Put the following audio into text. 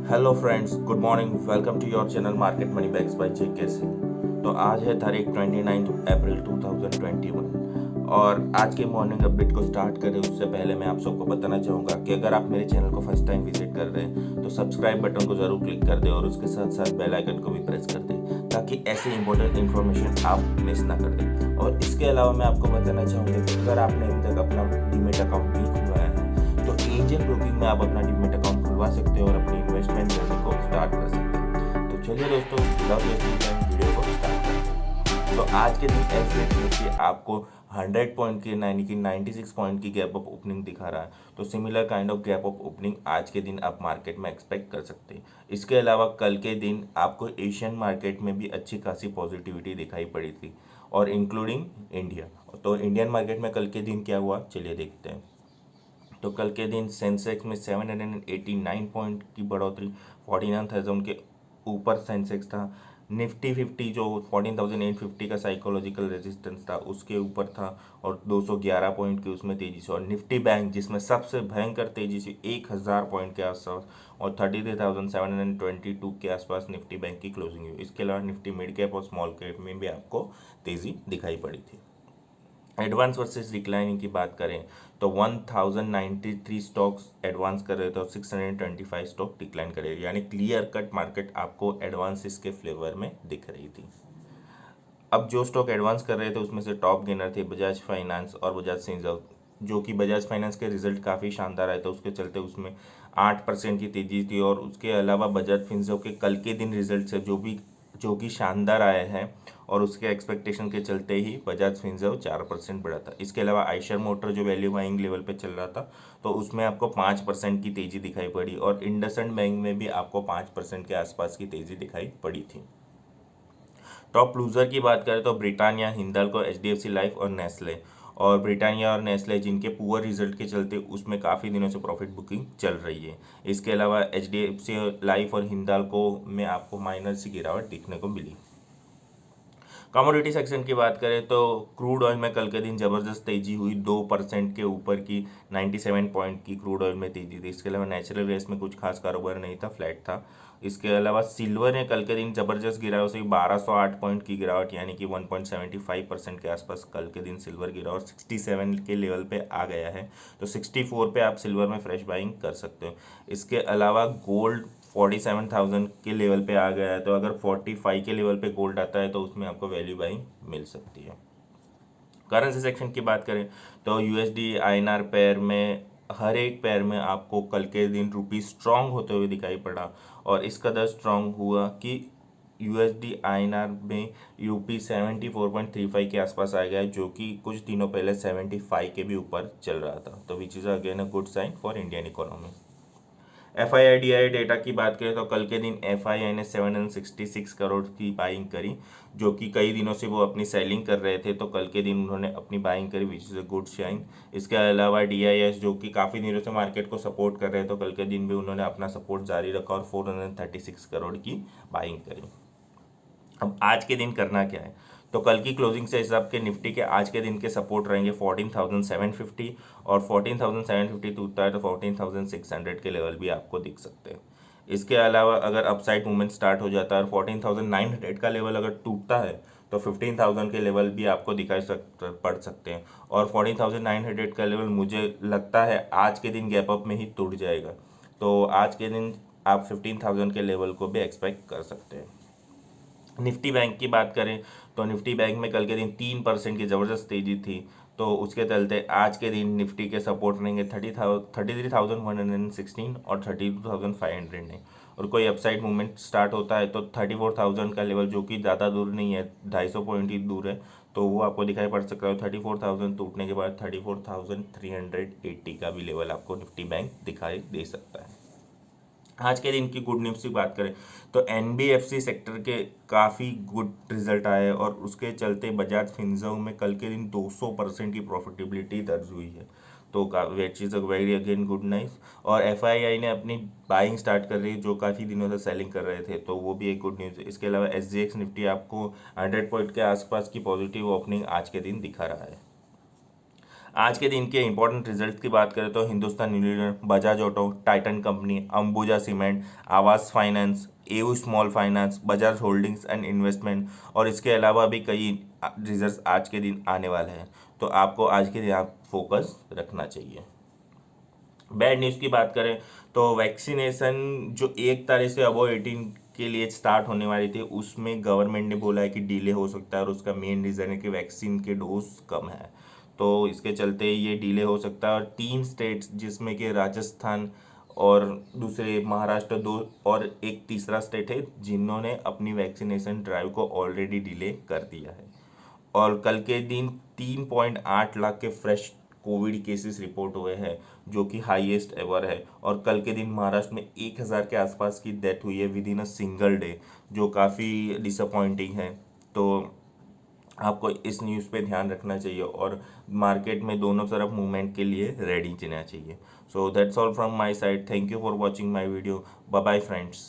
Hello friends, good morning. Welcome to your channel market money bags by JK Singh. तो आज है तारीख 29 अप्रैल 2021 और आज के मॉर्निंग अपडेट को स्टार्ट करें उससे पहले मैं आप सबको बताना चाहूँगा कि अगर आप मेरे चैनल को फर्स्ट टाइम विजिट कर रहे हैं तो सब्सक्राइब बटन को ज़रूर क्लिक कर दें और उसके साथ साथ बेल आइकन को भी प्रेस कर दें ताकि ऐसी इंपॉर्टेंट इन्फॉर्मेशन आप मिस ना कर दें। और इसके अलावा मैं आपको बताना चाहूँगा कि अगर आपने अभी तक अपना डीमेट अकाउंट नहीं खुलवाया है तो एंजल ब्रोकिंग में आप अपना डीमेट अकाउंट खुलवा सकते हो और अपनी इन्वेस्टमेंट जर्नी को स्टार्ट कर सकते हैं। तो चलिए दोस्तों, विदाउट वेस्टिंग टाइम वीडियो को स्टार्ट करते हैं। तो आज के दिन एसएनएक्स आपको 100 पॉइंट की यानी कि 96 पॉइंट की गैप अप ओपनिंग दिखा रहा है। तो similar kind of gap up opening आज के दिन आप मार्केट में एक्सपेक्ट कर सकते हैं। इसके अलावा कल के दिन आपको एशियन मार्केट में भी अच्छी खासी पॉजिटिविटी दिखाई पड़ी थी और इंक्लूडिंग इंडिया। तो इंडियन मार्केट में कल के दिन क्या हुआ, चलिए देखते हैं। तो कल के दिन सेंसेक्स में 789 पॉइंट की बढ़ोतरी, 49,000 के ऊपर सेंसेक्स था। निफ्टी 50 जो 14,850 का साइकोलॉजिकल रेजिस्टेंस था उसके ऊपर था और 211 पॉइंट की उसमें तेजी से। और निफ्टी बैंक जिसमें सबसे भयंकर तेजी से 1,000 पॉइंट के आसपास और 33,722 के आसपास निफ्टी बैंक की क्लोजिंग हुई। इसके अलावा निफ्टी मिड कैप और स्मॉल कैप में भी आपको तेज़ी दिखाई पड़ी थी। एडवांस वर्सेस डिक्लाइनिंग की बात करें तो 1093 स्टॉक्स एडवांस कर रहे थे और 625 स्टॉक डिक्लाइन कर रहे थे, यानी क्लियर कट मार्केट आपको एडवांसेस के फ्लेवर में दिख रही थी। अब जो स्टॉक एडवांस कर रहे थे उसमें से टॉप गेनर थे बजाज फाइनेंस और बजाज फिनसर्व, जो कि बजाज फाइनेंस के रिजल्ट काफ़ी शानदार आए थे, उसके चलते उसमें 8% की तेजी थी। और उसके अलावा बजाज फिनसर्व के कल के दिन रिजल्ट से जो कि शानदार आए हैं और उसके एक्सपेक्टेशन के चलते ही बजाज फिनसर्व 4% बढ़ा था। इसके अलावा आयशर मोटर जो वैल्यू बाइंग लेवल पे चल रहा था तो उसमें आपको 5% की तेज़ी दिखाई पड़ी और इंडसइंड बैंक में भी आपको 5% के आसपास की तेज़ी दिखाई पड़ी थी। टॉप लूजर की बात करें तो ब्रिटानिया, हिंदाल्को, एचडीएफसी लाइफ और नेस्ले। और ब्रिटानिया और नेस्ले जिनके पुअर रिजल्ट के चलते उसमें काफ़ी दिनों से प्रॉफिट बुकिंग चल रही है। इसके अलावा एचडीएफसी लाइफ और हिंदाल्को में आपको माइनर सी गिरावट दिखने को मिली। कमोडिटी सेक्शन की बात करें तो क्रूड ऑयल में कल के दिन ज़बरदस्त तेजी हुई, 2% के ऊपर की 97 पॉइंट की क्रूड ऑयल में तेजी थी। इसके अलावा नेचुरल गैस में कुछ खास कारोबार नहीं था, फ्लैट था। इसके अलावा सिल्वर ने कल के दिन ज़बरदस्त गिरा, उसे 1208 पॉइंट की गिरावट यानी कि 1.75% के आसपास कल के दिन सिल्वर गिरा और 67 के लेवल पे आ गया है। तो 64 पे आप सिल्वर में फ्रेश बाइंग कर सकते हो। इसके अलावा गोल्ड 47,000 के लेवल पे आ गया है, तो अगर 45 के लेवल पे गोल्ड आता है तो उसमें आपको वैल्यू बाइंग मिल सकती है। करेंसी सेक्शन की बात करें तो यूएसडी आईएनआर पेयर में हर एक पेयर में आपको कल के दिन रुपी स्ट्रांग होते हुए दिखाई पड़ा और इस कदर स्ट्रांग हुआ कि यूएसडी आईएनआर में यूपी 74.35 के आसपास आ गया है, जो कि कुछ दिनों पहले 75 के भी ऊपर चल रहा था। तो which is again a good sign for Indian economy. FII DII data की बात करें तो कल के दिन एफआईआई ने 766 करोड़ की बाइंग करी, जो कि कई दिनों से वो अपनी सेलिंग कर रहे थे, तो कल के दिन उन्होंने अपनी बाइंग करी which is a good sign. इसके अलावा डीआईएस जो कि काफ़ी दिनों से मार्केट को सपोर्ट कर रहे थे, तो कल के दिन भी उन्होंने अपना सपोर्ट जारी रखा और 436 करोड़ की बाइंग करी। अब आज के दिन करना क्या है, तो कल की क्लोजिंग से हिसाब के निफ्टी के आज के दिन के सपोर्ट रहेंगे 14,750 और 14,750 टूटता है तो 14,600 के लेवल भी आपको दिख सकते हैं। इसके अलावा अगर अपसाइड मूवमेंट स्टार्ट हो जाता है और 14,900 का लेवल अगर टूटता है तो 15,000 के लेवल भी आपको पड़ सकते हैं और 14,900 का लेवल मुझे लगता है आज के दिन गैप अप में ही टूट जाएगा। तो आज के दिन आप 15,000 के लेवल को भी एक्सपेक्ट कर सकते हैं। निफ्टी बैंक की बात करें तो निफ्टी बैंक में कल के दिन 3% की ज़बरदस्त तेजी थी, तो उसके चलते आज के दिन निफ्टी के सपोर्ट रहेंगे 33,116 और 32,500 ने। और कोई अपसाइड मूवमेंट स्टार्ट होता है तो 34,000 का लेवल, जो कि ज़्यादा दूर नहीं है, 250 पॉइंट ही दूर है, तो वो आपको दिखाई पड़ सकता है। 34,000 टूटने के बाद 34,380 का भी लेवल आपको निफ्टी बैंक दिखाई दे सकता है। आज के दिन की गुड न्यूज़ की बात करें तो एनबीएफसी सेक्टर के काफ़ी गुड रिजल्ट आए और उसके चलते बजाज फिनसर्व में कल के दिन 200% की प्रॉफिटेबिलिटी दर्ज हुई है, तो which is a very again good nice. और एफआईआई ने अपनी बाइंग स्टार्ट कर रही है, जो काफ़ी दिनों से सेलिंग कर रहे थे, तो वो भी एक गुड न्यूज़ है। इसके अलावा एसजीएक्स निफ्टी आपको 100 पॉइंट के आसपास की पॉजिटिव ओपनिंग आज के दिन दिखा रहा है। आज के दिन के इंपॉर्टेंट रिजल्ट की बात करें तो Hindustan Unilever, Bajaj auto, Titan company, Ambuja cement, Aavas finance, AU small finance, Bajaj holdings and investment और इसके अलावा भी कई रिजल्ट्स आज के दिन आने वाले हैं। तो आपको आज के दिन आप फोकस रखना चाहिए। बैड न्यूज़ की बात करें तो वैक्सीनेशन जो 1 तारीख से अबव 18 के लिए स्टार्ट होने वाली थी, उसमें गवर्नमेंट ने बोला है कि डिले हो सकता है और उसका मेन रीज़न है कि वैक्सीन के डोज कम है। तो इसके चलते ये डिले हो सकता है और 3 स्टेट्स जिसमें कि राजस्थान और दूसरे महाराष्ट्र 2 और एक तीसरा स्टेट है जिन्होंने अपनी वैक्सीनेशन ड्राइव को ऑलरेडी डिले कर दिया है। और कल के दिन 3.8 लाख के फ्रेश कोविड केसेस रिपोर्ट हुए हैं जो कि हाईएस्ट एवर है। और कल के दिन महाराष्ट्र में 1000 के आसपास की डेथ हुई है with in a single day, जो काफ़ी डिसअपॉइंटिंग है। तो आपको इस न्यूज़ पे ध्यान रखना चाहिए और मार्केट में दोनों तरफ मूवमेंट के लिए रेडी रहना चाहिए। So that's all from my side. Thank you for watching my video. Bye bye friends.